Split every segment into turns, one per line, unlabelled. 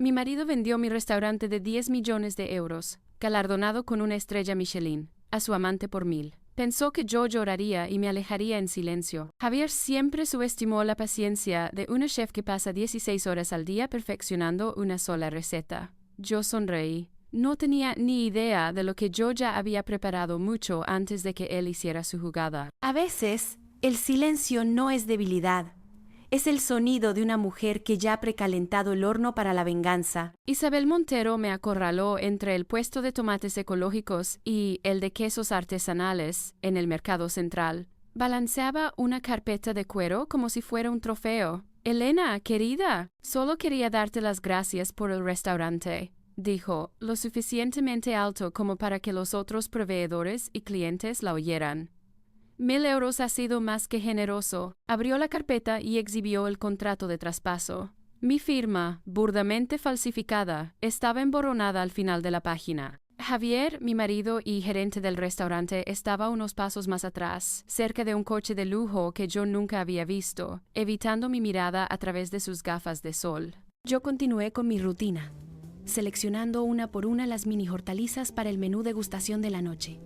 Mi marido vendió mi restaurante de 10 millones de euros, galardonado con una estrella Michelin, a su amante por 1.000. Pensó que yo lloraría y me alejaría en silencio. Javier siempre subestimó la paciencia de una chef que pasa 16 horas al día perfeccionando una sola receta. Yo sonreí. No tenía ni idea de lo que yo ya había preparado mucho antes de que él hiciera su jugada.
A veces, el silencio no es debilidad. Es el sonido de una mujer que ya ha precalentado el horno para la venganza.
Isabel Montero me acorraló entre el puesto de tomates ecológicos y el de quesos artesanales en el mercado central. Balanceaba una carpeta de cuero como si fuera un trofeo. Elena, querida, solo quería darte las gracias por el restaurante, dijo, lo suficientemente alto como para que los otros proveedores y clientes la oyeran. 1.000 euros ha sido más que generoso. Abrió la carpeta y exhibió el contrato de traspaso. Mi firma, burdamente falsificada, estaba emborronada al final de la página. Javier, mi marido y gerente del restaurante, estaba unos pasos más atrás, cerca de un coche de lujo que yo nunca había visto, evitando mi mirada a través de sus gafas de sol.
Yo continué con mi rutina, seleccionando una por una las mini hortalizas para el menú degustación de la noche.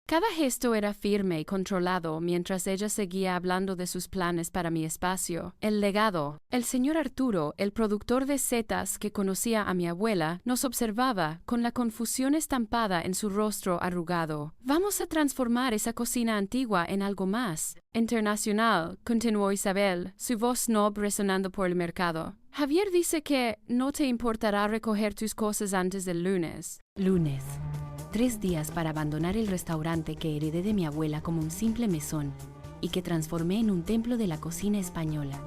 Cada gesto era firme y controlado mientras ella seguía hablando de sus planes para mi espacio. El legado. El señor Arturo, el productor de setas que conocía a mi abuela, nos observaba con la confusión estampada en su rostro arrugado. Vamos a transformar esa cocina antigua en algo más internacional, continuó Isabel, su voz snob resonando por el mercado. Javier dice que no te importará recoger tus cosas antes del lunes.
Lunes. 3 días para abandonar el restaurante que heredé de mi abuela como un simple mesón y que transformé en un templo de la cocina española.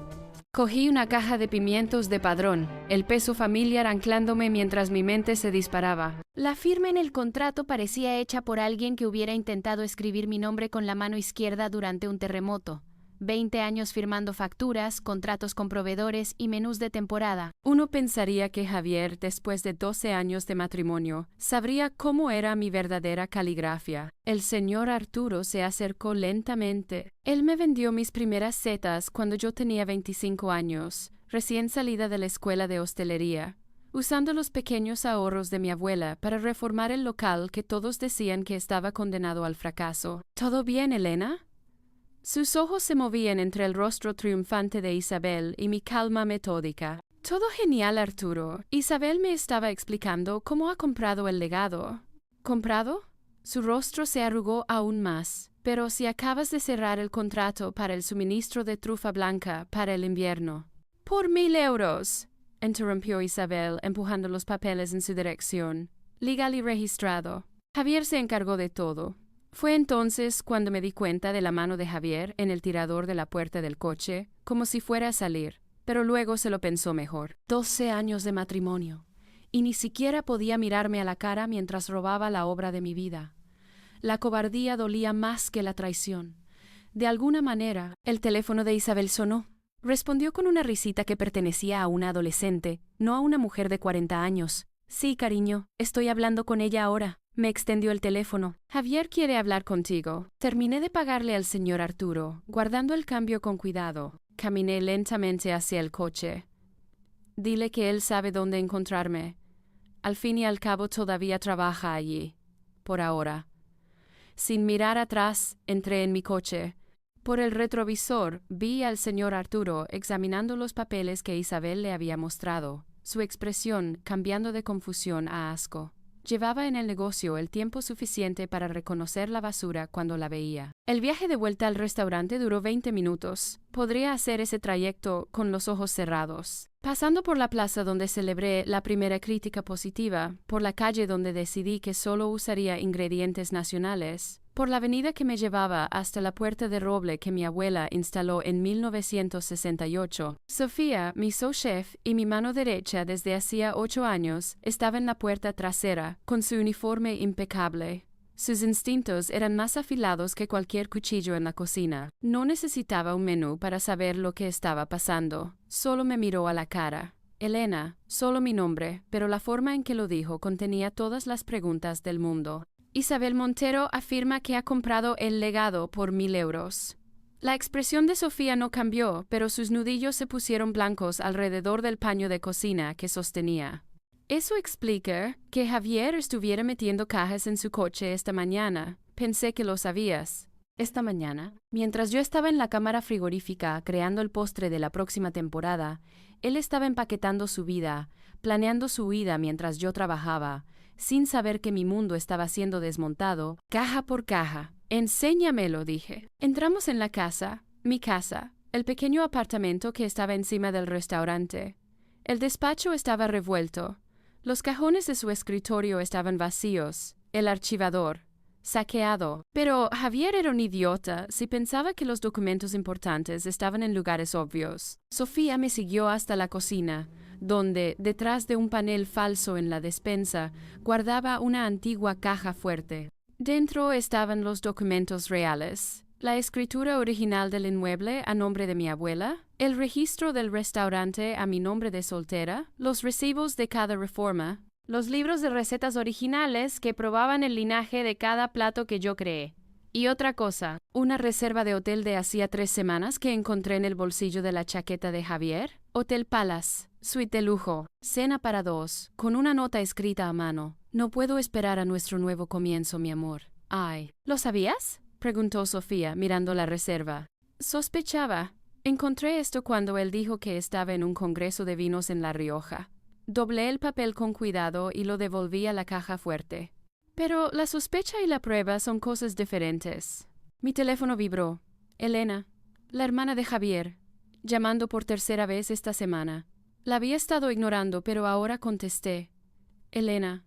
Cogí una caja de pimientos de Padrón, el peso familiar anclándome mientras mi mente se disparaba.
La firma en el contrato parecía hecha por alguien que hubiera intentado escribir mi nombre con la mano izquierda durante un terremoto. 20 años firmando facturas, contratos con proveedores y menús de temporada.
Uno pensaría que Javier, después de 12 años de matrimonio, sabría cómo era mi verdadera caligrafia. El señor Arturo se acercó lentamente. Él me vendió mis primeras setas cuando yo tenía 25 años, recién salida de la escuela de hostelería, usando los pequeños ahorros de mi abuela para reformar el local que todos decían que estaba condenado al fracaso. ¿Todo bien, Elena? Sus ojos se movían entre el rostro triunfante de Isabel y mi calma metódica. Todo genial, Arturo. Isabel me estaba explicando cómo ha comprado el legado. ¿Comprado? Su rostro se arrugó aún más. Pero si acabas de cerrar el contrato para el suministro de trufa blanca para el invierno. ¡Por 1.000 euros! Interrumpió Isabel, empujando los papeles en su dirección. Legal y registrado. Javier se encargó de todo. Fue entonces cuando me di cuenta de la mano de Javier en el tirador de la puerta del coche, como si fuera a salir, pero luego se lo pensó mejor. 12 años de matrimonio, y ni siquiera podía mirarme a la cara mientras robaba la obra de mi vida. La cobardía dolía más que la traición. De alguna manera, el teléfono de Isabel sonó. Respondió con una risita que pertenecía a una adolescente, no a una mujer de 40 años. Sí, cariño, estoy hablando con ella ahora. Me extendió el teléfono. Javier quiere hablar contigo. Terminé de pagarle al señor Arturo, guardando el cambio con cuidado. Caminé lentamente hacia el coche. Dile que él sabe dónde encontrarme. Al fin y al cabo todavía trabaja allí. Por ahora. Sin mirar atrás, entré en mi coche. Por el retrovisor vi al señor Arturo examinando los papeles que Isabel le había mostrado, su expresión cambiando de confusión a asco. Llevaba en el negocio el tiempo suficiente para reconocer la basura cuando la veía. El viaje de vuelta al restaurante duró 20 minutos. Podría hacer ese trayecto con los ojos cerrados. Pasando por la plaza donde celebré la primera crítica positiva, por la calle donde decidí que solo usaría ingredientes nacionales, por la avenida que me llevaba hasta la puerta de roble que mi abuela instaló en 1968. Sofía, mi sous-chef y mi mano derecha desde hacía 8 años, estaba en la puerta trasera, con su uniforme impecable. Sus instintos eran más afilados que cualquier cuchillo en la cocina. No necesitaba un menú para saber lo que estaba pasando. Solo me miró a la cara. Elena, solo mi nombre, pero la forma en que lo dijo contenía todas las preguntas del mundo. Isabel Montero afirma que ha comprado el legado por 1.000 euros. La expresión de Sofía no cambió, pero sus nudillos se pusieron blancos alrededor del paño de cocina que sostenía. Eso explica que Javier estuviera metiendo cajas en su coche esta mañana. Pensé que lo sabías. Esta mañana, mientras yo estaba en la cámara frigorífica creando el postre de la próxima temporada, él estaba empaquetando su vida, planeando su huida mientras yo trabajaba, sin saber que mi mundo estaba siendo desmontado, caja por caja. Enséñamelo, dije. Entramos en la casa, mi casa, el pequeño apartamento que estaba encima del restaurante. El despacho estaba revuelto. Los cajones de su escritorio estaban vacíos. El archivador saqueado. Pero Javier era un idiota si pensaba que los documentos importantes estaban en lugares obvios. Sofía me siguió hasta la cocina, donde, detrás de un panel falso en la despensa, guardaba una antigua caja fuerte. Dentro estaban los documentos reales, la escritura original del inmueble a nombre de mi abuela, el registro del restaurante a mi nombre de soltera, los recibos de cada reforma, los libros de recetas originales que probaban el linaje de cada plato que yo creé. Y otra cosa, una reserva de hotel de hacía 3 semanas que encontré en el bolsillo de la chaqueta de Javier. Hotel Palace, suite de lujo, cena para 2, con una nota escrita a mano. No puedo esperar a nuestro nuevo comienzo, mi amor. Ay, ¿lo sabías?, preguntó Sofía, mirando la reserva. Sospechaba. Encontré esto cuando él dijo que estaba en un congreso de vinos en La Rioja. Doblé el papel con cuidado y lo devolví a la caja fuerte. Pero la sospecha y la prueba son cosas diferentes. Mi teléfono vibró. Elena, la hermana de Javier, llamando por 3ª vez esta semana. La había estado ignorando, pero ahora contesté. Elena,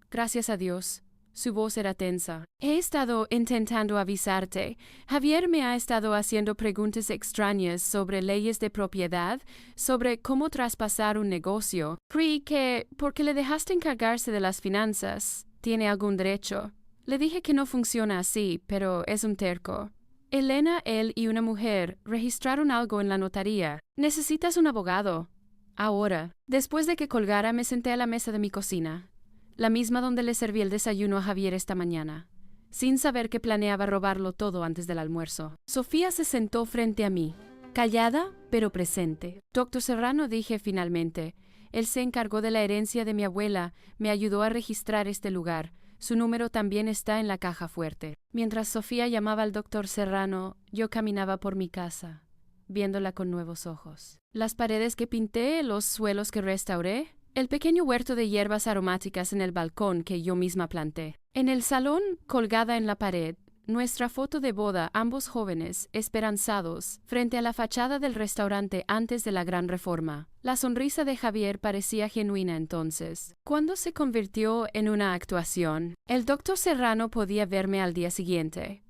gracias a Dios. Su voz era tensa. He estado intentando avisarte. Javier me ha estado haciendo preguntas extrañas sobre leyes de propiedad, sobre cómo traspasar un negocio. Creí que, porque le dejaste encargarse de las finanzas, tiene algún derecho. Le dije que no funciona así, pero es un terco. Elena, él y una mujer registraron algo en la notaría. Necesitas un abogado. Ahora, después de que colgara, me senté a la mesa de mi cocina, la misma donde le serví el desayuno a Javier esta mañana, sin saber que planeaba robarlo todo antes del almuerzo. Sofía se sentó frente a mí, callada pero presente. Doctor Serrano, dije finalmente. Él se encargó de la herencia de mi abuela, me ayudó a registrar este lugar. Su número también está en la caja fuerte. Mientras Sofía llamaba al doctor Serrano, yo caminaba por mi casa, viéndola con nuevos ojos. Las paredes que pinté, los suelos que restauré, el pequeño huerto de hierbas aromáticas en el balcón que yo misma planté. En el salón, colgada en la pared, nuestra foto de boda, ambos jóvenes, esperanzados, frente a la fachada del restaurante antes de la gran reforma. La sonrisa de Javier parecía genuina entonces. Cuando se convirtió en una actuación, el doctor Serrano podía verme al día siguiente.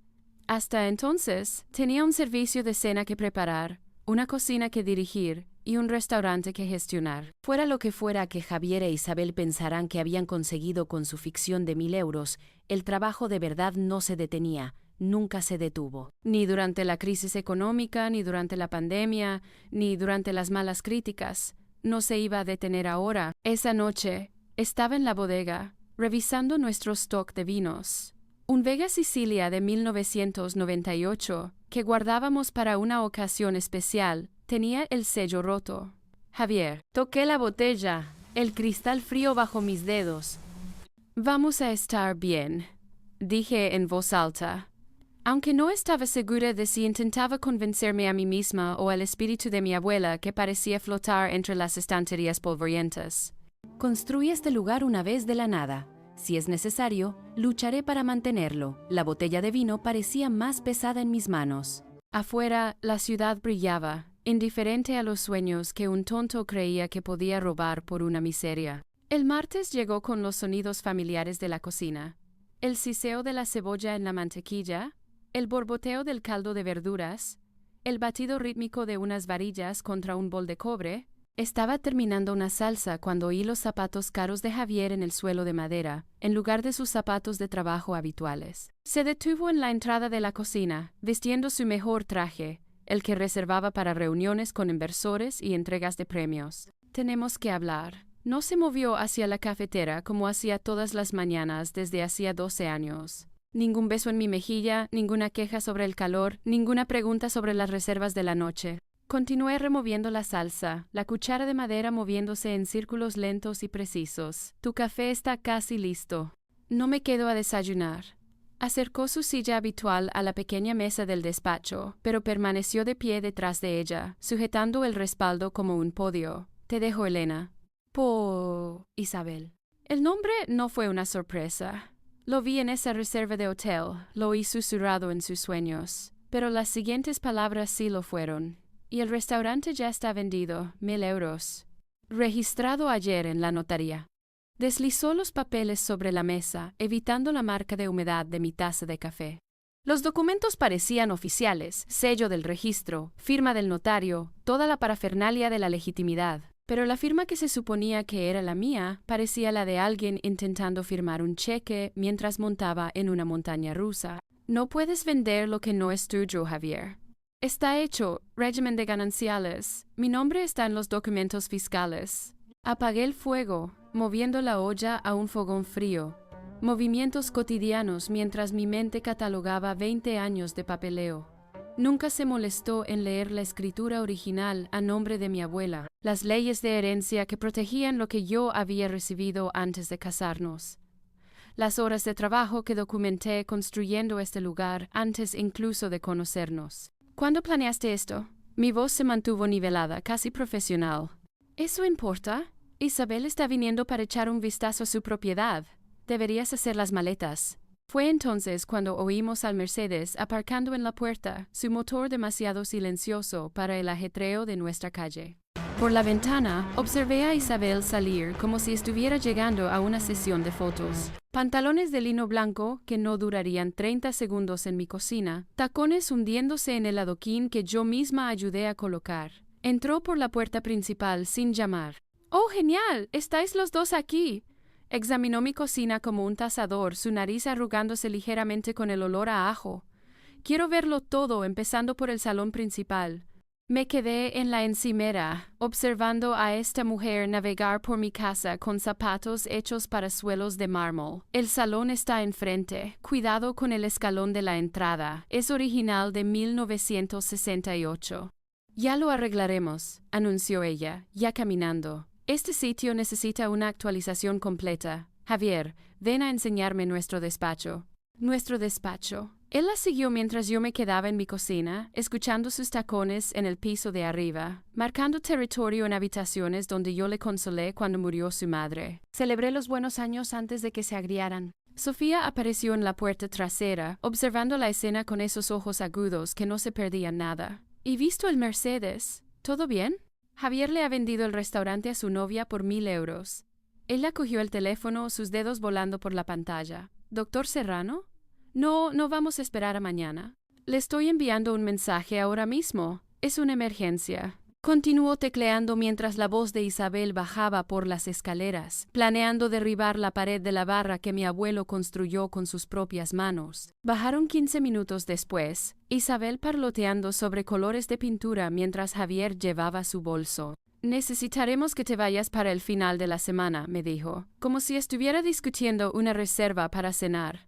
Hasta entonces, tenía un servicio de cena que preparar, una cocina que dirigir y un restaurante que gestionar. Fuera lo que fuera que Javier e Isabel pensaran que habían conseguido con su ficción de 1000 euros, el trabajo de verdad no se detenía, nunca se detuvo. Ni durante la crisis económica, ni durante la pandemia, ni durante las malas críticas. No se iba a detener ahora. Esa noche, estaba en la bodega, revisando nuestro stock de vinos. Un Vega Sicilia de 1998, que guardábamos para una ocasión especial, tenía el sello roto. Javier, toqué la botella, el cristal frío bajo mis dedos. Vamos a estar bien, dije en voz alta, aunque no estaba segura de si intentaba convencerme a mí misma o al espíritu de mi abuela que parecía flotar entre las estanterías polvorientas. Construí este lugar una vez de la nada. Si es necesario, lucharé para mantenerlo. La botella de vino parecía más pesada en mis manos. Afuera, la ciudad brillaba, indiferente a los sueños que un tonto creía que podía robar por una miseria. El martes llegó con los sonidos familiares de la cocina. El siseo de la cebolla en la mantequilla, el borboteo del caldo de verduras, el batido rítmico de unas varillas contra un bol de cobre. Estaba terminando una salsa cuando oí los zapatos caros de Javier en el suelo de madera, en lugar de sus zapatos de trabajo habituales. Se detuvo en la entrada de la cocina, vistiendo su mejor traje, el que reservaba para reuniones con inversores y entregas de premios. Tenemos que hablar. No se movió hacia la cafetera como hacía todas las mañanas desde hacía 12 años. Ningún beso en mi mejilla, ninguna queja sobre el calor, ninguna pregunta sobre las reservas de la noche. Continué removiendo la salsa, la cuchara de madera moviéndose en círculos lentos y precisos. Tu café está casi listo. No me quedo a desayunar. Acercó su silla habitual a la pequeña mesa del despacho, pero permaneció de pie detrás de ella, sujetando el respaldo como un podio. Te dejo, Elena. Isabel. El nombre no fue una sorpresa. Lo vi en esa reserva de hotel, lo oí susurrado en sus sueños. Pero las siguientes palabras sí lo fueron. Y el restaurante ya está vendido, 1,000 euros. Registrado ayer en la notaría. Deslizó los papeles sobre la mesa, evitando la marca de humedad de mi taza de café. Los documentos parecían oficiales, sello del registro, firma del notario, toda la parafernalia de la legitimidad. Pero la firma que se suponía que era la mía parecía la de alguien intentando firmar un cheque mientras montaba en una montaña rusa. No puedes vender lo que no es tuyo, Javier. Está hecho, régimen de gananciales. Mi nombre está en los documentos fiscales. Apagué el fuego, moviendo la olla a un fogón frío. Movimientos cotidianos mientras mi mente catalogaba 20 años de papeleo. Nunca se molestó en leer la escritura original a nombre de mi abuela, las leyes de herencia que protegían lo que yo había recibido antes de casarnos. Las horas de trabajo que documenté construyendo este lugar antes incluso de conocernos. ¿Cuándo planeaste esto? Mi voz se mantuvo nivelada, casi profesional. ¿Eso importa? Isabel está viniendo para echar un vistazo a su propiedad. Deberías hacer las maletas. Fue entonces cuando oímos al Mercedes aparcando en la puerta, su motor demasiado silencioso para el ajetreo de nuestra calle. Por la ventana, observé a Isabel salir como si estuviera llegando a una sesión de fotos. Pantalones de lino blanco que no durarían 30 segundos en mi cocina, tacones hundiéndose en el adoquín que yo misma ayudé a colocar. Entró por la puerta principal sin llamar. ¡Oh, genial! ¡Estáis los dos aquí! Examinó mi cocina como un tasador, su nariz arrugándose ligeramente con el olor a ajo. Quiero verlo todo, empezando por el salón principal. Me quedé en la encimera, observando a esta mujer navegar por mi casa con zapatos hechos para suelos de mármol. El salón está enfrente. Cuidado con el escalón de la entrada. Es original de 1968. Ya lo arreglaremos, anunció ella, ya caminando. Este sitio necesita una actualización completa. Javier, ven a enseñarme nuestro despacho. Nuestro despacho. Él la siguió mientras yo me quedaba en mi cocina, escuchando sus tacones en el piso de arriba, marcando territorio en habitaciones donde yo le consolé cuando murió su madre. Celebré los buenos años antes de que se agriaran. Sofía apareció en la puerta trasera, observando la escena con esos ojos agudos que no se perdían nada. ¿Y visto el Mercedes? ¿Todo bien? Javier le ha vendido el restaurante a su novia por 1,000 euros. Ella cogió el teléfono, sus dedos volando por la pantalla. ¿Doctor Serrano? No vamos a esperar a mañana. Le estoy enviando un mensaje ahora mismo. Es una emergencia. Continuó tecleando mientras la voz de Isabel bajaba por las escaleras, planeando derribar la pared de la barra que mi abuelo construyó con sus propias manos. Bajaron 15 minutos después, Isabel parloteando sobre colores de pintura mientras Javier llevaba su bolso. Necesitaremos que te vayas para el final de la semana, me dijo, como si estuviera discutiendo una reserva para cenar.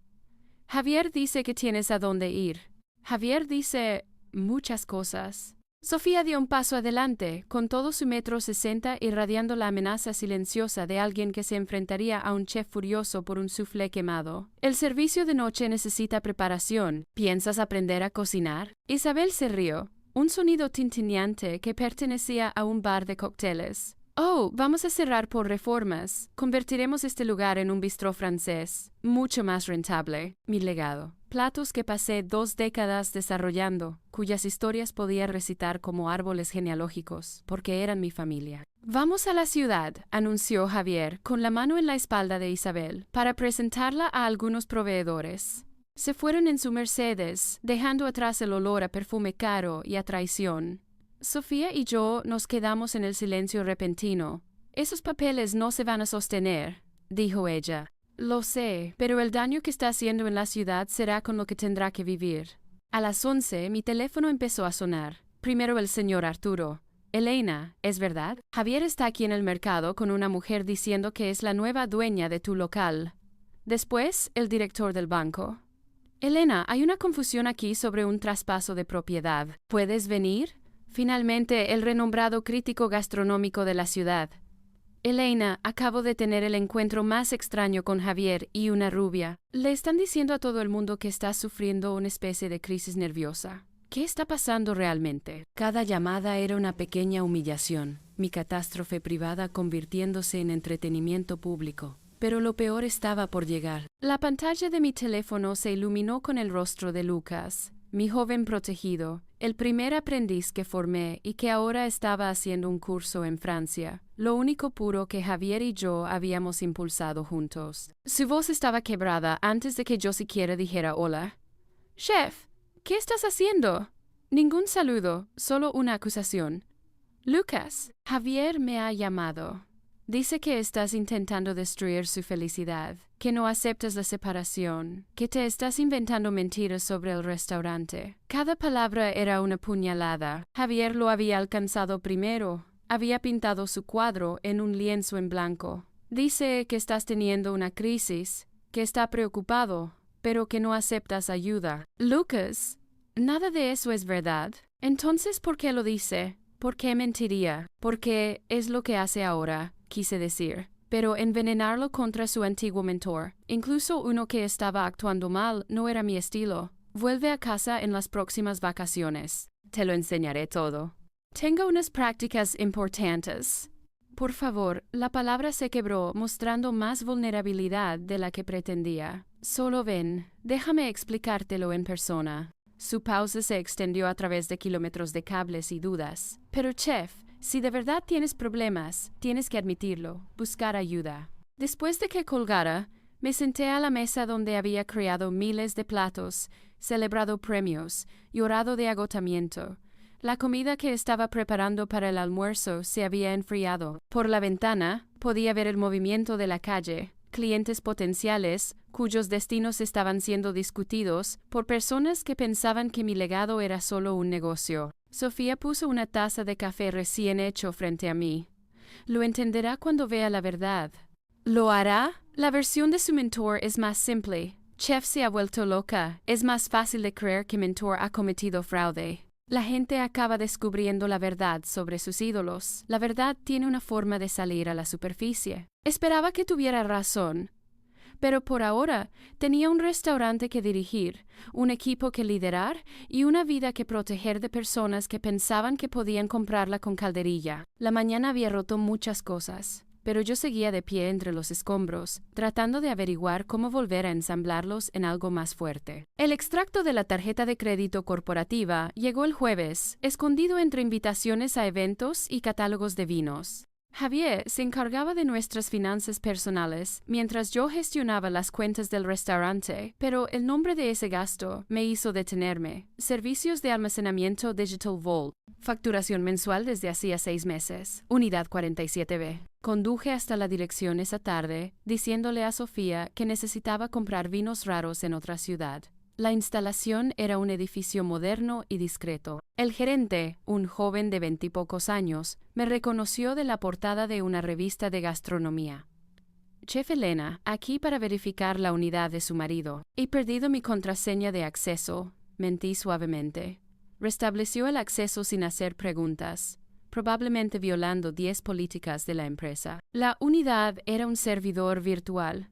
Javier dice que tienes a dónde ir. Javier dice muchas cosas. Sofía dio un paso adelante, con todo su 1,60 m irradiando la amenaza silenciosa de alguien que se enfrentaría a un chef furioso por un soufflé quemado. El servicio de noche necesita preparación. ¿Piensas aprender a cocinar? Isabel se rió. Un sonido tintineante que pertenecía a un bar de cócteles. Oh, vamos a cerrar por reformas. Convertiremos este lugar en un bistró francés. Mucho más rentable. Mi legado. Platos que pasé 2 décadas desarrollando, cuyas historias podía recitar como árboles genealógicos, porque eran mi familia. Vamos a la ciudad, anunció Javier, con la mano en la espalda de Isabel, para presentarla a algunos proveedores. Se fueron en su Mercedes, dejando atrás el olor a perfume caro y a traición. Sofía y yo nos quedamos en el silencio repentino. Esos papeles no se van a sostener, dijo ella. Lo sé, pero el daño que está haciendo en la ciudad será con lo que tendrá que vivir. A las 11 mi teléfono empezó a sonar. Primero el señor Arturo. Elena, ¿es verdad? Javier está aquí en el mercado con una mujer diciendo que es la nueva dueña de tu local. Después, el director del banco. Elena, hay una confusión aquí sobre un traspaso de propiedad. ¿Puedes venir? Finalmente, el renombrado crítico gastronómico de la ciudad. Elena, acabo de tener el encuentro más extraño con Javier y una rubia. Le están diciendo a todo el mundo que está sufriendo una especie de crisis nerviosa. ¿Qué está pasando realmente? Cada llamada era una pequeña humillación, mi catástrofe privada convirtiéndose en entretenimiento público. Pero lo peor estaba por llegar. La pantalla de mi teléfono se iluminó con el rostro de Lucas, mi joven protegido, el primer aprendiz que formé y que ahora estaba haciendo un curso en Francia, lo único puro que Javier y yo habíamos impulsado juntos. Su voz estaba quebrada antes de que yo siquiera dijera hola. «Chef, ¿qué estás haciendo?» Ningún saludo, solo una acusación. «Lucas, Javier me ha llamado. Dice que estás intentando destruir su felicidad, que no aceptas la separación, que te estás inventando mentiras sobre el restaurante». Cada palabra era una puñalada. Javier lo había alcanzado primero. Había pintado su cuadro en un lienzo en blanco. Dice que estás teniendo una crisis, que está preocupado, pero que no aceptas ayuda. Lucas, nada de eso es verdad. Entonces, ¿por qué lo dice? ¿Por qué mentiría? Porque es lo que hace ahora, quise decir. Pero envenenarlo contra su antiguo mentor, incluso uno que estaba actuando mal, no era mi estilo. Vuelve a casa en las próximas vacaciones. Te lo enseñaré todo. Tengo unas prácticas importantes. Por favor, la palabra se quebró, mostrando más vulnerabilidad de la que pretendía. Solo ven, déjame explicártelo en persona. Su pausa se extendió a través de kilómetros de cables y dudas. Pero, chef, si de verdad tienes problemas, tienes que admitirlo, buscar ayuda. Después de que colgara, me senté a la mesa donde había creado miles de platos, celebrado premios, llorado de agotamiento. La comida que estaba preparando para el almuerzo se había enfriado. Por la ventana, podía ver el movimiento de la calle, clientes potenciales, cuyos destinos estaban siendo discutidos por personas que pensaban que mi legado era solo un negocio. Sofía puso una taza de café recién hecho frente a mí. Lo entenderá cuando vea la verdad. ¿Lo hará? La versión de su mentor es más simple. Chef se ha vuelto loca. Es más fácil de creer que mentor ha cometido fraude. La gente acaba descubriendo la verdad sobre sus ídolos. La verdad tiene una forma de salir a la superficie. Esperaba que tuviera razón. Pero por ahora tenía un restaurante que dirigir, un equipo que liderar y una vida que proteger de personas que pensaban que podían comprarla con calderilla. La mañana había roto muchas cosas, pero yo seguía de pie entre los escombros, tratando de averiguar cómo volver a ensamblarlos en algo más fuerte. El extracto de la tarjeta de crédito corporativa llegó el jueves, escondido entre invitaciones a eventos y catálogos de vinos. Javier se encargaba de nuestras finanzas personales, mientras yo gestionaba las cuentas del restaurante, pero el nombre de ese gasto me hizo detenerme. Servicios de almacenamiento Digital Vault. Facturación mensual desde hacía 6 meses. Unidad 47B. Conduje hasta la dirección esa tarde, diciéndole a Sofía que necesitaba comprar vinos raros en otra ciudad. La instalación era un edificio moderno y discreto. El gerente, un joven de 20 y pocos años, me reconoció de la portada de una revista de gastronomía. Chef Elena, aquí para verificar la unidad de su marido. He perdido mi contraseña de acceso, mentí suavemente. Restableció el acceso sin hacer preguntas, probablemente violando 10 políticas de la empresa. La unidad era un servidor virtual.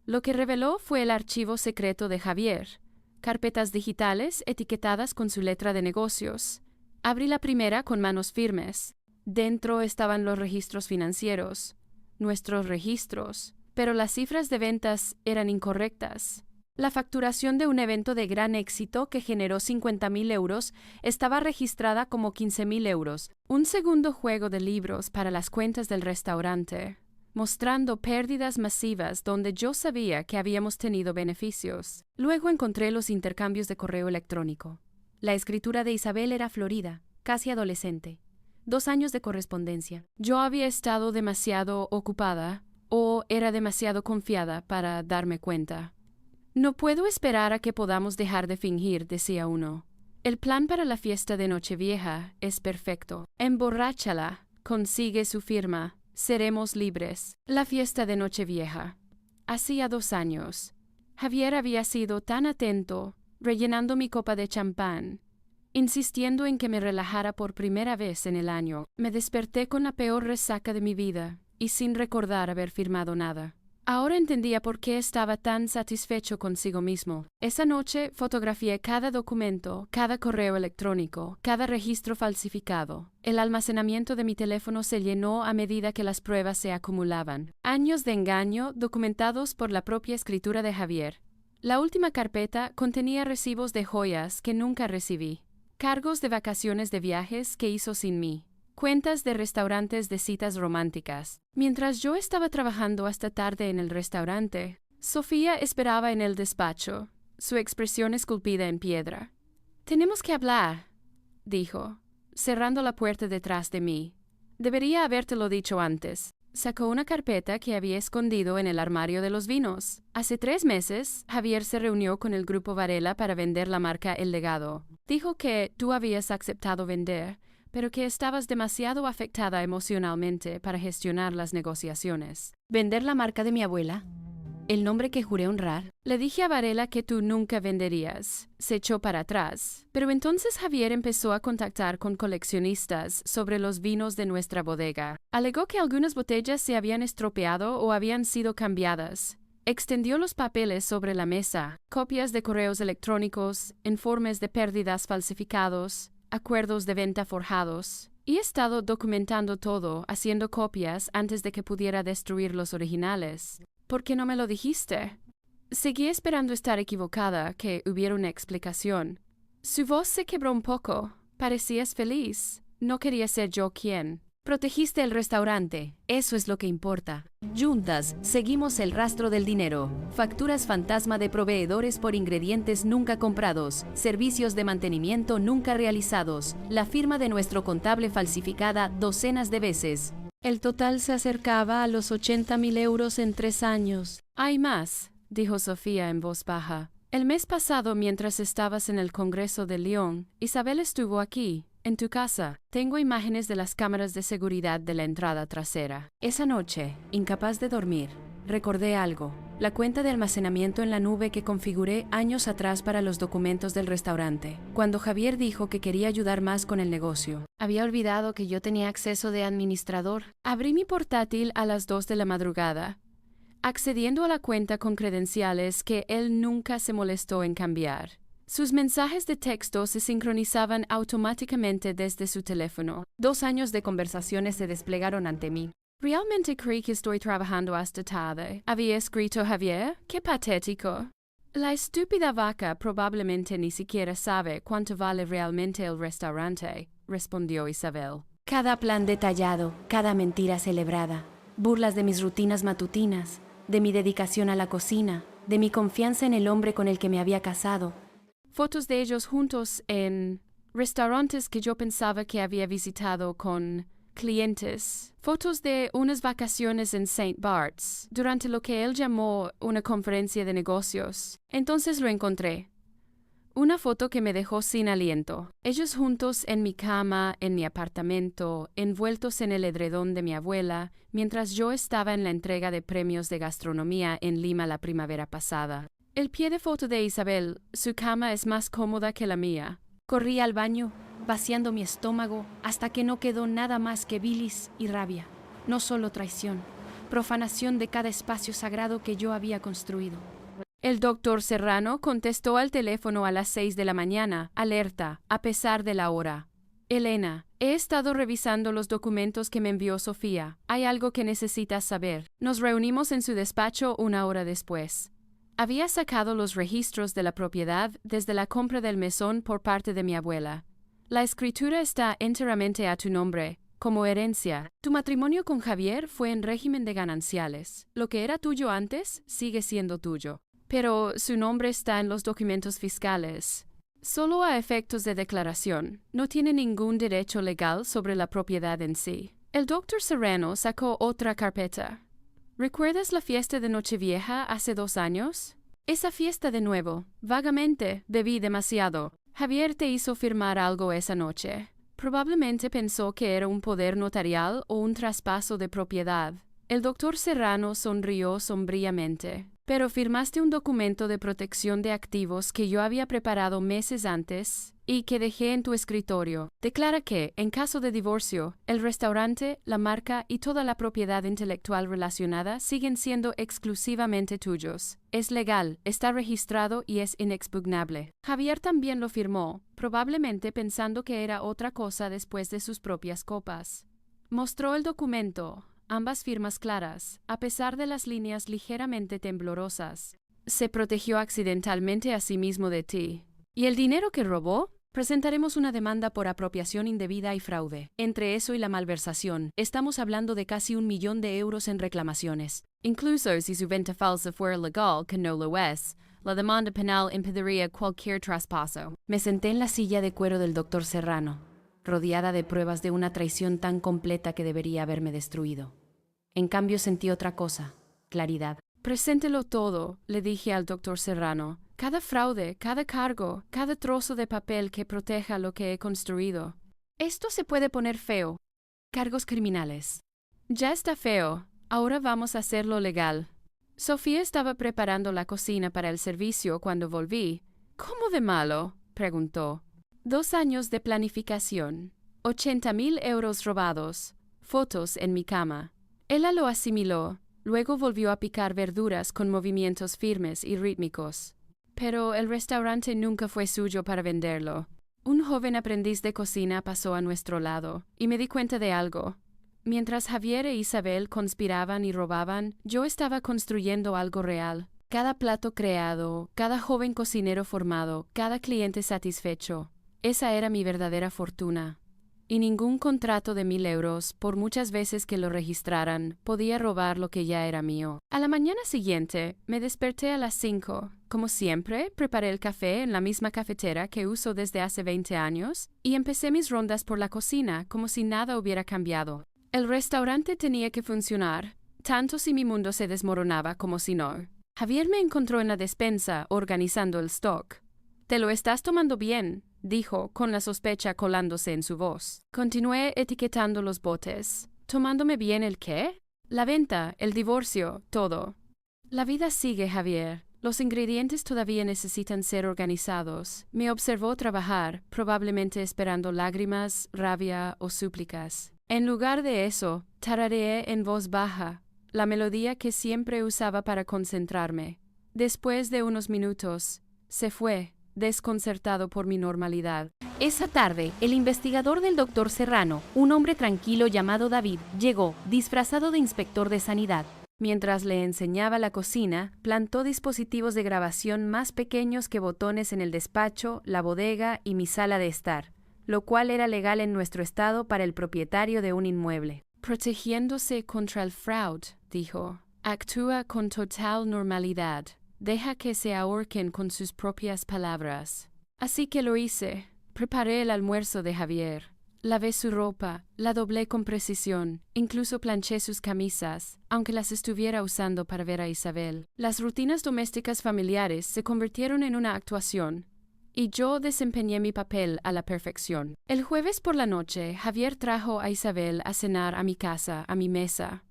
Lo que reveló fue el archivo secreto de Javier. Carpetas digitales etiquetadas con su letra de negocios. Abrí la primera con manos firmes. Dentro estaban los registros financieros, nuestros registros, pero las cifras de ventas eran incorrectas. La facturación de un evento de gran éxito que generó 50.000 euros estaba registrada como 15.000 euros. Un segundo juego de libros para las cuentas del restaurante, mostrando pérdidas masivas donde yo sabía que habíamos tenido beneficios. Luego encontré los intercambios de correo electrónico. La escritura de Isabel era florida, casi adolescente. 2 años de correspondencia. Yo había estado demasiado ocupada o era demasiado confiada para darme cuenta. No puedo esperar a que podamos dejar de fingir, decía uno. El plan para la fiesta de Nochevieja es perfecto. Emborráchala, consigue su firma. Seremos libres. La fiesta de Nochevieja. Hacía 2 años. Javier había sido tan atento, rellenando mi copa de champán. insistiendo en que me relajara por primera vez en el año. Me desperté con la peor resaca de mi vida y sin recordar haber firmado nada. Ahora entendía por qué estaba tan satisfecho consigo mismo. Esa noche fotografié cada documento, cada correo electrónico, cada registro falsificado. El almacenamiento de mi teléfono se llenó a medida que las pruebas se acumulaban. Años de engaño documentados por la propia escritura de Javier. La última carpeta contenía recibos de joyas que nunca recibí, cargos de vacaciones de viajes que hizo sin mí, cuentas de restaurantes de citas románticas. Mientras yo estaba trabajando hasta tarde en el restaurante, Sofía esperaba en el despacho, su expresión esculpida en piedra. «Tenemos que hablar», dijo, cerrando la puerta detrás de mí. «Debería habértelo dicho antes». Sacó una carpeta que había escondido en el armario de los vinos. Hace 3 meses, Javier se reunió con el Grupo Varela para vender la marca El Legado. Dijo que tú habías aceptado vender, pero que estabas demasiado afectada emocionalmente para gestionar las negociaciones. ¿Vender la marca de mi abuela? ¿El nombre que juré honrar? Le dije a Varela que tú nunca venderías. Se echó para atrás. Pero entonces Javier empezó a contactar con coleccionistas sobre los vinos de nuestra bodega. Alegó que algunas botellas se habían estropeado o habían sido cambiadas. Extendió los papeles sobre la mesa, copias de correos electrónicos, informes de pérdidas falsificados, acuerdos de venta forjados. Y he estado documentando todo, haciendo copias antes de que pudiera destruir los originales. ¿Por qué no me lo dijiste? Seguí esperando estar equivocada, que hubiera una explicación. Su voz se quebró un poco. Parecías feliz. No quería ser yo quien.
Protegiste el restaurante. Eso es lo que importa. Juntas, seguimos el rastro del dinero. Facturas fantasma de proveedores por ingredientes nunca comprados. Servicios de mantenimiento nunca realizados. La firma de nuestro contable falsificada docenas de veces.
El total se acercaba a los 80.000 euros en 3 años. «Hay más», dijo Sofía en voz baja. «El mes pasado, mientras estabas en el Congreso de Lyon, Isabel estuvo aquí, en tu casa. Tengo imágenes de las cámaras de seguridad de la entrada trasera».
Esa noche, incapaz de dormir, recordé algo. La cuenta de almacenamiento en la nube que configuré años atrás para los documentos del restaurante, cuando Javier dijo que quería ayudar más con el negocio. Había olvidado que yo tenía acceso de administrador.
Abrí mi portátil a las 2 de la madrugada, accediendo a la cuenta con credenciales que él nunca se molestó en cambiar. Sus mensajes de texto se sincronizaban automáticamente desde su teléfono.
2 años de conversaciones se desplegaron ante mí.
«Realmente creí que estoy trabajando hasta tarde», había escrito Javier. «Qué patético». «La estúpida vaca probablemente ni siquiera sabe cuánto vale realmente el restaurante», respondió Isabel.
Cada plan detallado, cada mentira celebrada, burlas de mis rutinas matutinas, de mi dedicación a la cocina, de mi confianza en el hombre con el que me había casado.
Fotos de ellos juntos en restaurantes que yo pensaba que había visitado con clientes. Fotos de unas vacaciones en St. Bart's, durante lo que él llamó una conferencia de negocios. Entonces lo encontré. Una foto que me dejó sin aliento. Ellos juntos en mi cama, en mi apartamento, envueltos en el edredón de mi abuela, mientras yo estaba en la entrega de premios de gastronomía en Lima la primavera pasada. El pie de foto de Isabel, su cama es más cómoda que la mía.
Corrí al baño, vaciando mi estómago, hasta que no quedó nada más que bilis y rabia. No solo traición, profanación de cada espacio sagrado que yo había construido.
El doctor Serrano contestó al teléfono a las 6 de la mañana, alerta, a pesar de la hora. «Elena, he estado revisando los documentos que me envió Sofía. Hay algo que necesitas saber». Nos reunimos en su despacho 1 hora después. Había sacado los registros de la propiedad desde la compra del mesón por parte de mi abuela. «La escritura está enteramente a tu nombre, como herencia. Tu matrimonio con Javier fue en régimen de gananciales. Lo que era tuyo antes sigue siendo tuyo. Pero su nombre está en los documentos fiscales. Solo a efectos de declaración. No tiene ningún derecho legal sobre la propiedad en sí». El doctor Serrano sacó otra carpeta. «¿Recuerdas la fiesta de Nochevieja hace 2 años? Esa fiesta de nuevo. Vagamente, bebí demasiado. Javier te hizo firmar algo esa noche. Probablemente pensó que era un poder notarial o un traspaso de propiedad». El doctor Serrano sonrió sombríamente. «Pero firmaste un documento de protección de activos que yo había preparado meses antes y que dejé en tu escritorio. Declara que, en caso de divorcio, el restaurante, la marca y toda la propiedad intelectual relacionada siguen siendo exclusivamente tuyos. Es legal, está registrado y es inexpugnable. Javier también lo firmó, probablemente pensando que era otra cosa después de sus propias copas. Mostró el documento, ambas firmas claras, a pesar de las líneas ligeramente temblorosas. Se protegió accidentalmente a sí mismo de ti. ¿Y el dinero que robó? Presentaremos una demanda por apropiación indebida y fraude. Entre eso y la malversación, estamos hablando de casi 1 millón de euros en reclamaciones. Incluso si su venta falsa fuera legal, que no lo es, la demanda penal impediría cualquier traspaso. Me senté en la silla de cuero del doctor Serrano, rodeada de pruebas de una traición tan completa que debería haberme destruido. En cambio sentí otra cosa, claridad. Preséntelo todo, le dije al doctor Serrano. Cada fraude, cada cargo, cada trozo de papel que proteja lo que he construido. Esto se puede poner feo. Cargos criminales. Ya está feo. Ahora vamos a hacerlo legal. Sofía estaba preparando la cocina para el servicio cuando volví. ¿Cómo de malo?, preguntó. 2 años de planificación. 80.000 euros robados. Fotos en mi cama. Ella lo asimiló. Luego volvió a picar verduras con movimientos firmes y rítmicos. Pero el restaurante nunca fue suyo para venderlo. Un joven aprendiz de cocina pasó a nuestro lado, y me di cuenta de algo. Mientras Javier e Isabel conspiraban y robaban, yo estaba construyendo algo real. Cada plato creado, cada joven cocinero formado, cada cliente satisfecho. Esa era mi verdadera fortuna. Y ningún contrato de 1.000 euros, por muchas veces que lo registraran, podía robar lo que ya era mío. A la mañana siguiente, me desperté a las 5. Como siempre, preparé el café en la misma cafetera que uso desde hace 20 años y empecé mis rondas por la cocina como si nada hubiera cambiado. El restaurante tenía que funcionar, tanto si mi mundo se desmoronaba como si no. Javier me encontró en la despensa, organizando el stock. «Te lo estás tomando bien», dijo, con la sospecha colándose en su voz. Continué etiquetando los botes. ¿Tomándome bien el qué? La venta, el divorcio, todo. La vida sigue, Javier. Los ingredientes todavía necesitan ser organizados. Me observó trabajar, probablemente esperando lágrimas, rabia o súplicas. En lugar de eso, tarareé en voz baja, la melodía que siempre usaba para concentrarme. Después de unos minutos, se fue, desconcertado por mi normalidad.
Esa tarde, el investigador del doctor Serrano, un hombre tranquilo llamado David, llegó, disfrazado de inspector de sanidad.
Mientras le enseñaba la cocina, plantó dispositivos de grabación más pequeños que botones en el despacho, la bodega y mi sala de estar, lo cual era legal en nuestro estado para el propietario de un inmueble. Protegiéndose contra el fraude, dijo, actúa con total normalidad. Deja que se ahorquen con sus propias palabras. Así que lo hice. Preparé el almuerzo de Javier. Lavé su ropa, la doblé con precisión, incluso planché sus camisas, aunque las estuviera usando para ver a Isabel. Las rutinas domésticas familiares se convirtieron en una actuación, y yo desempeñé mi papel a la perfección. El jueves por la noche, Javier trajo a Isabel a cenar a mi casa, a mi mesa.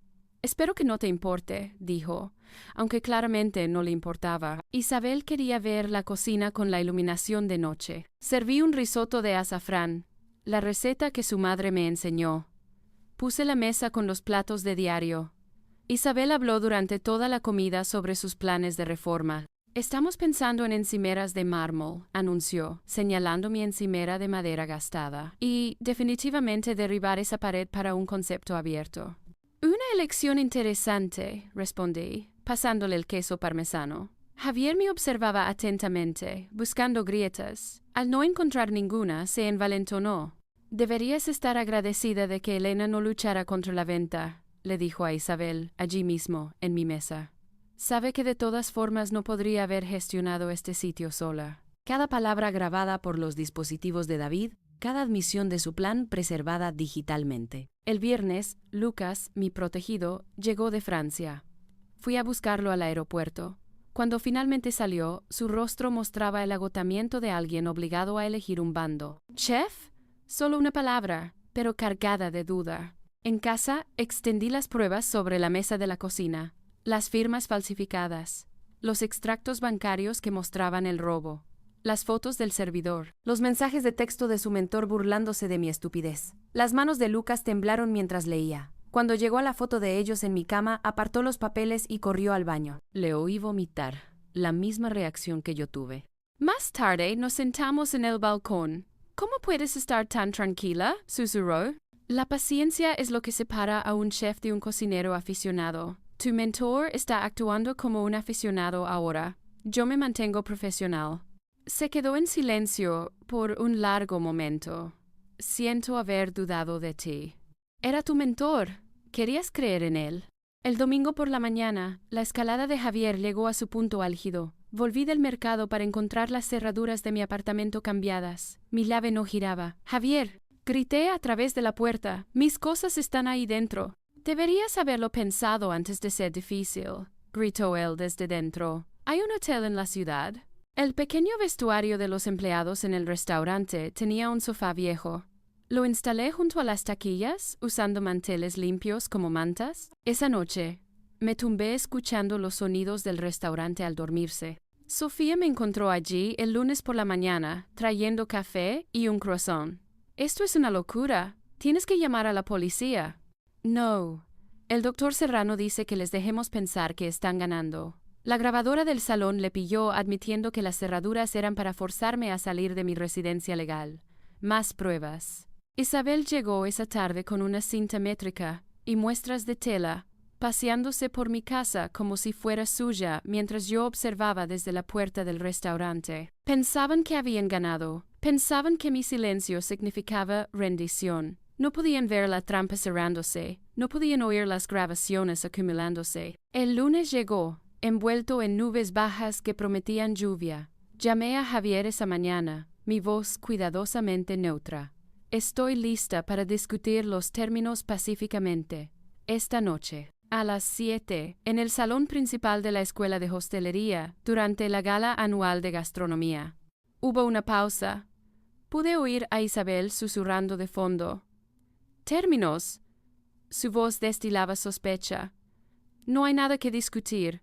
«Espero que no te importe», dijo, aunque claramente no le importaba. Isabel quería ver la cocina con la iluminación de noche. Serví un risotto de azafrán, la receta que su madre me enseñó. Puse la mesa con los platos de diario. Isabel habló durante toda la comida sobre sus planes de reforma. «Estamos pensando en encimeras de mármol», anunció, señalando mi encimera de madera gastada, y definitivamente derribar esa pared para un concepto abierto. «Una elección interesante», respondí, pasándole el queso parmesano. Javier me observaba atentamente, buscando grietas. Al no encontrar ninguna, se envalentonó. «Deberías estar agradecida de que Elena no luchara contra la venta», le dijo a Isabel, allí mismo, en mi mesa. «Sabe que de todas formas no podría haber gestionado este sitio sola». Cada palabra grabada por los dispositivos de David, cada admisión de su plan preservada digitalmente. El viernes, Lucas, mi protegido, llegó de Francia. Fui a buscarlo al aeropuerto. Cuando finalmente salió, su rostro mostraba el agotamiento de alguien obligado a elegir un bando. «¿Chef?» Solo una palabra, pero cargada de duda. En casa, extendí las pruebas sobre la mesa de la cocina, las firmas falsificadas, los extractos bancarios que mostraban el robo, las fotos del servidor, los mensajes de texto de su mentor burlándose de mi estupidez. Las manos de Lucas temblaron mientras leía. Cuando llegó a la foto de ellos en mi cama, apartó los papeles y corrió al baño. Le oí vomitar, la misma reacción que yo tuve. Más tarde nos sentamos en el balcón. ¿Cómo puedes estar tan tranquila?, susurró. La paciencia es lo que separa a un chef de un cocinero aficionado. Tu mentor está actuando como un aficionado ahora. Yo me mantengo profesional. Se quedó en silencio por un largo momento. Siento haber dudado de ti. Era tu mentor. Querías creer en él. El domingo por la mañana, la escalada de Javier llegó a su punto álgido. Volví del mercado para encontrar las cerraduras de mi apartamento cambiadas. Mi llave no giraba. Javier, grité a través de la puerta. Mis cosas están ahí dentro. Deberías haberlo pensado antes de ser difícil, gritó él desde dentro. ¿Hay un hotel en la ciudad? El pequeño vestuario de los empleados en el restaurante tenía un sofá viejo. Lo instalé junto a las taquillas, usando manteles limpios como mantas. Esa noche, me tumbé escuchando los sonidos del restaurante al dormirse. Sofía me encontró allí el lunes por la mañana, trayendo café y un croissant. Esto es una locura. Tienes que llamar a la policía. No. El doctor Serrano dice que les dejemos pensar que están ganando. La grabadora del salón le pilló admitiendo que las cerraduras eran para forzarme a salir de mi residencia legal. Más pruebas. Isabel llegó esa tarde con una cinta métrica y muestras de tela, paseándose por mi casa como si fuera suya mientras yo observaba desde la puerta del restaurante. Pensaban que habían ganado. Pensaban que mi silencio significaba rendición. No podían ver la trampa cerrándose. No podían oír las grabaciones acumulándose. El lunes llegó, envuelto en nubes bajas que prometían lluvia. Llamé a Javier esa mañana, mi voz cuidadosamente neutra. Estoy lista para discutir los términos pacíficamente. Esta noche, a las 7, en el salón principal de la Escuela de Hostelería, durante la gala anual de gastronomía. Hubo una pausa. Pude oír a Isabel susurrando de fondo. «¿Términos?» Su voz destilaba sospecha. «No hay nada que discutir.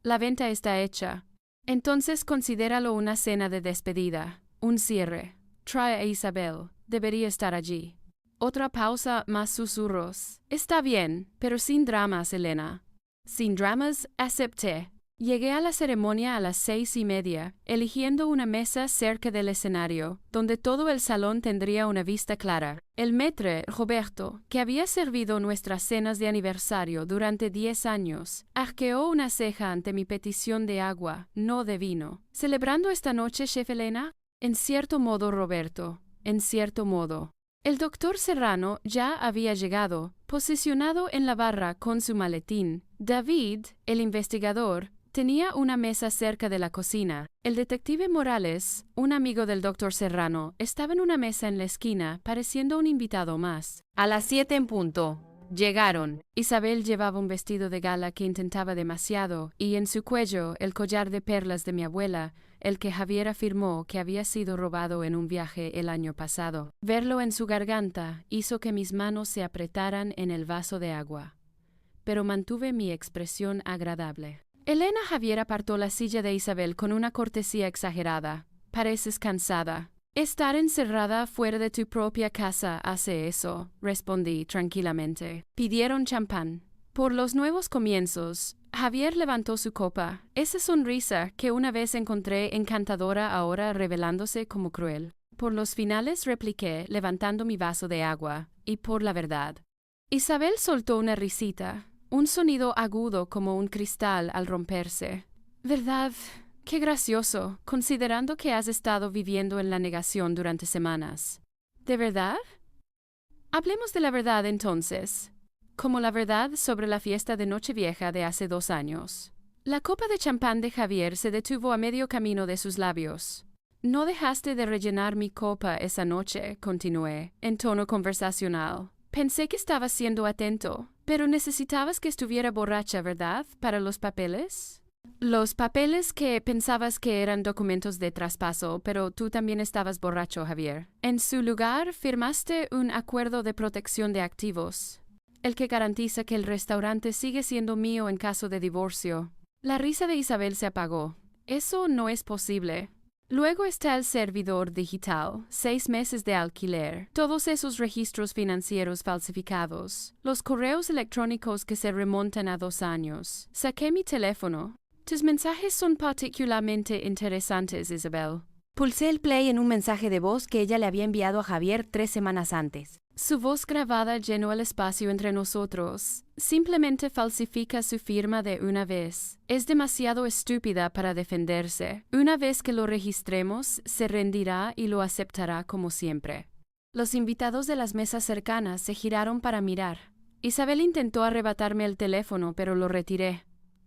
La venta está hecha. Entonces considéralo una cena de despedida, un cierre. Trae a Isabel. Debería estar allí». Otra pausa, más susurros. «Está bien, pero sin dramas, Elena». «Sin dramas, acepté». Llegué a la ceremonia a las 6:30, eligiendo una mesa cerca del escenario, donde todo el salón tendría una vista clara. El maître, Roberto, que había servido nuestras cenas de aniversario durante 10 años, arqueó una ceja ante mi petición de agua, no de vino. «¿Celebrando esta noche, chef Elena?» «En cierto modo, Roberto, en cierto modo». El doctor Serrano ya había llegado, posicionado en la barra con su maletín. David, el investigador, tenía una mesa cerca de la cocina. El detective Morales, un amigo del doctor Serrano, estaba en una mesa en la esquina, pareciendo un invitado más. A las 7 en punto. Llegaron. Isabel llevaba un vestido de gala que intentaba demasiado, y en su cuello el collar de perlas de mi abuela, el que Javier afirmó que había sido robado en un viaje el año pasado. Verlo en su garganta hizo que mis manos se apretaran en el vaso de agua. Pero mantuve mi expresión agradable. Elena Javier apartó la silla de Isabel con una cortesía exagerada. «Pareces cansada». «Estar encerrada fuera de tu propia casa hace eso», respondí tranquilamente. Pidieron champán. Por los nuevos comienzos, Javier levantó su copa, esa sonrisa que una vez encontré encantadora ahora revelándose como cruel. Por los finales repliqué, levantando mi vaso de agua, y por la verdad. Isabel soltó una risita, un sonido agudo como un cristal al romperse. «¿Verdad? Qué gracioso, considerando que has estado viviendo en la negación durante semanas». «¿De verdad?» «Hablemos de la verdad entonces. Como la verdad sobre la fiesta de Nochevieja de hace 2 años». La copa de champán de Javier se detuvo a medio camino de sus labios. «No dejaste de rellenar mi copa esa noche», continué, en tono conversacional. «Pensé que estabas siendo atento, pero necesitabas que estuviera borracha, ¿verdad? ¿Para los papeles?» «Los papeles que pensabas que eran documentos de traspaso, pero tú también estabas borracho, Javier. En su lugar, firmaste un acuerdo de protección de activos, el que garantiza que el restaurante sigue siendo mío en caso de divorcio». La risa de Isabel se apagó. «Eso no es posible». Luego está el servidor digital, 6 meses de alquiler, todos esos registros financieros falsificados, los correos electrónicos que se remontan a 2 años. Saqué mi teléfono. Tus mensajes son particularmente interesantes, Isabel.
Pulsé el play en un mensaje de voz que ella le había enviado a Javier 3 semanas antes.
Su voz grabada llenó el espacio entre nosotros. Simplemente falsifica su firma de una vez. Es demasiado estúpida para defenderse. Una vez que lo registremos, se rendirá y lo aceptará como siempre. Los invitados de las mesas cercanas se giraron para mirar. Isabel intentó arrebatarme el teléfono, pero lo retiré.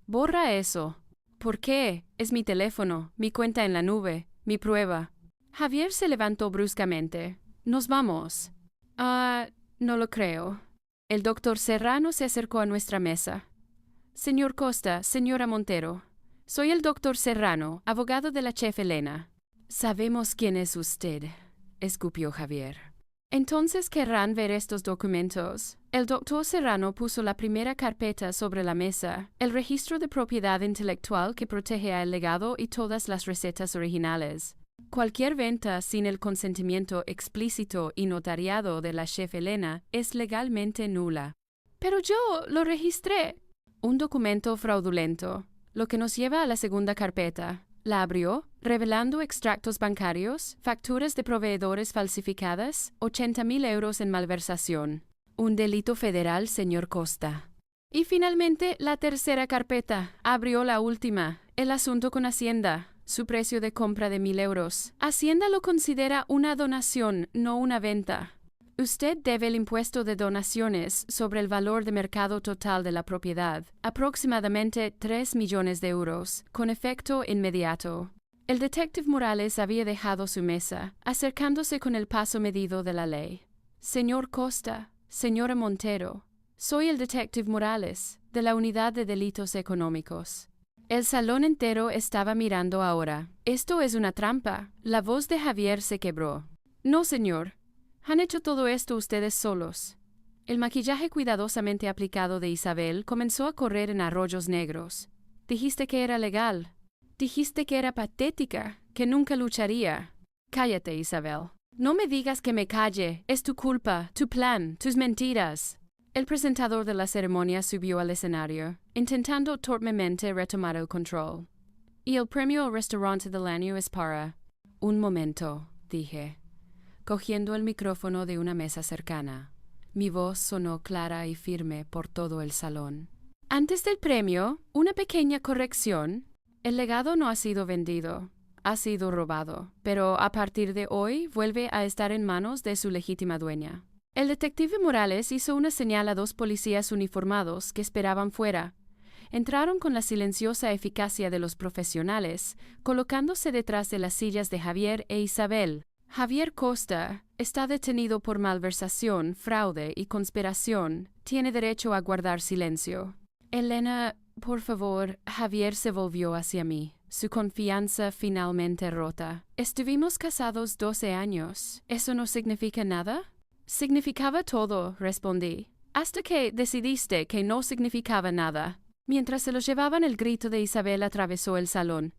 «Borra eso». «¿Por qué? Es mi teléfono, mi cuenta en la nube, mi prueba». Javier se levantó bruscamente. «Nos vamos». No lo creo. El doctor Serrano se acercó a nuestra mesa. Señor Costa, señora Montero. Soy el doctor Serrano, abogado de la chef Elena. Sabemos quién es usted, escupió Javier. Entonces querrán ver estos documentos. El doctor Serrano puso la primera carpeta sobre la mesa, el registro de propiedad intelectual que protege al legado y todas las recetas originales. Cualquier venta sin el consentimiento explícito y notariado de la chef Elena es legalmente nula. Pero yo lo registré. Un documento fraudulento, lo que nos lleva a la segunda carpeta. La abrió, revelando extractos bancarios, facturas de proveedores falsificadas, 80.000 euros en malversación. Un delito federal, señor Costa. Y finalmente, la tercera carpeta. Abrió la última, el asunto con Hacienda. Su precio de compra de 1.000 euros. Hacienda lo considera una donación, no una venta. Usted debe el impuesto de donaciones sobre el valor de mercado total de la propiedad, aproximadamente 3 millones de euros, con efecto inmediato. El detective Morales había dejado su mesa, acercándose con el paso medido de la ley. Señor Costa, señora Montero, soy el detective Morales, de la Unidad de Delitos Económicos. El salón entero estaba mirando ahora. Esto es una trampa. La voz de Javier se quebró. No, señor. Han hecho todo esto ustedes solos. El maquillaje cuidadosamente aplicado de Isabel comenzó a correr en arroyos negros. Dijiste que era legal. Dijiste que era patética, que nunca lucharía. Cállate, Isabel. No me digas que me calle. Es tu culpa, tu plan, tus mentiras. El presentador de la ceremonia subió al escenario, intentando torpemente retomar el control. Y el premio al restaurante del año es para... Un momento, dije, cogiendo el micrófono de una mesa cercana. Mi voz sonó clara y firme por todo el salón. Antes del premio, una pequeña corrección. El legado no ha sido vendido, ha sido robado, pero a partir de hoy vuelve a estar en manos de su legítima dueña. El detective Morales hizo una señal a 2 policías uniformados que esperaban fuera. Entraron con la silenciosa eficacia de los profesionales, colocándose detrás de las sillas de Javier e Isabel. Javier Costa está detenido por malversación, fraude y conspiración. Tiene derecho a guardar silencio. Elena, por favor. Javier se volvió hacia mí, su confianza finalmente rota. Estuvimos casados 12 años. ¿Eso no significa nada? Significaba todo, respondí, hasta que decidiste que no significaba nada. Mientras se lo llevaban, el grito de Isabel atravesó el salón.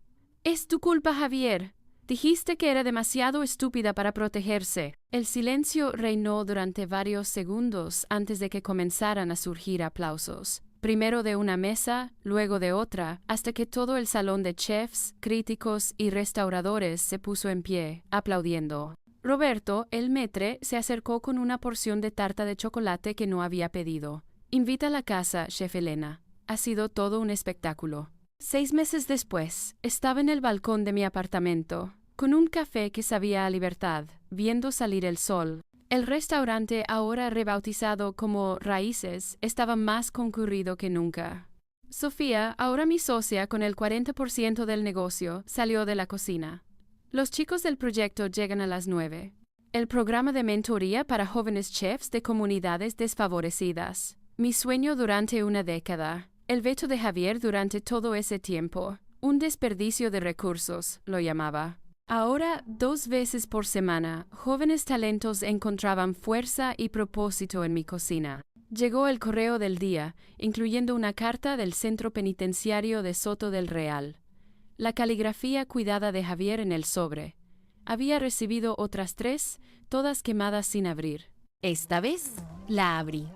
«Es tu culpa, Javier. Dijiste que era demasiado estúpida para protegerse». El silencio reinó durante varios segundos antes de que comenzaran a surgir aplausos. Primero de una mesa, luego de otra, hasta que todo el salón de chefs, críticos y restauradores se puso en pie, aplaudiendo. Roberto, el maître, se acercó con una porción de tarta de chocolate que no había pedido. «Invita a la casa, chef Elena. Ha sido todo un espectáculo». 6 meses después, estaba en el balcón de mi apartamento, con un café que sabía a libertad, viendo salir el sol. El restaurante, ahora rebautizado como Raíces, estaba más concurrido que nunca. Sofía, ahora mi socia con el 40% del negocio, salió de la cocina. Los chicos del proyecto llegan a las 9. El programa de mentoría para jóvenes chefs de comunidades desfavorecidas. Mi sueño durante una década. El veto de Javier durante todo ese tiempo. Un desperdicio de recursos, lo llamaba. Ahora, 2 veces por semana, jóvenes talentos encontraban fuerza y propósito en mi cocina. Llegó el correo del día, incluyendo una carta del Centro Penitenciario de Soto del Real. la caligrafía cuidada de Javier en el sobre. Había recibido otras 3, todas quemadas sin abrir.
Esta vez la abrí.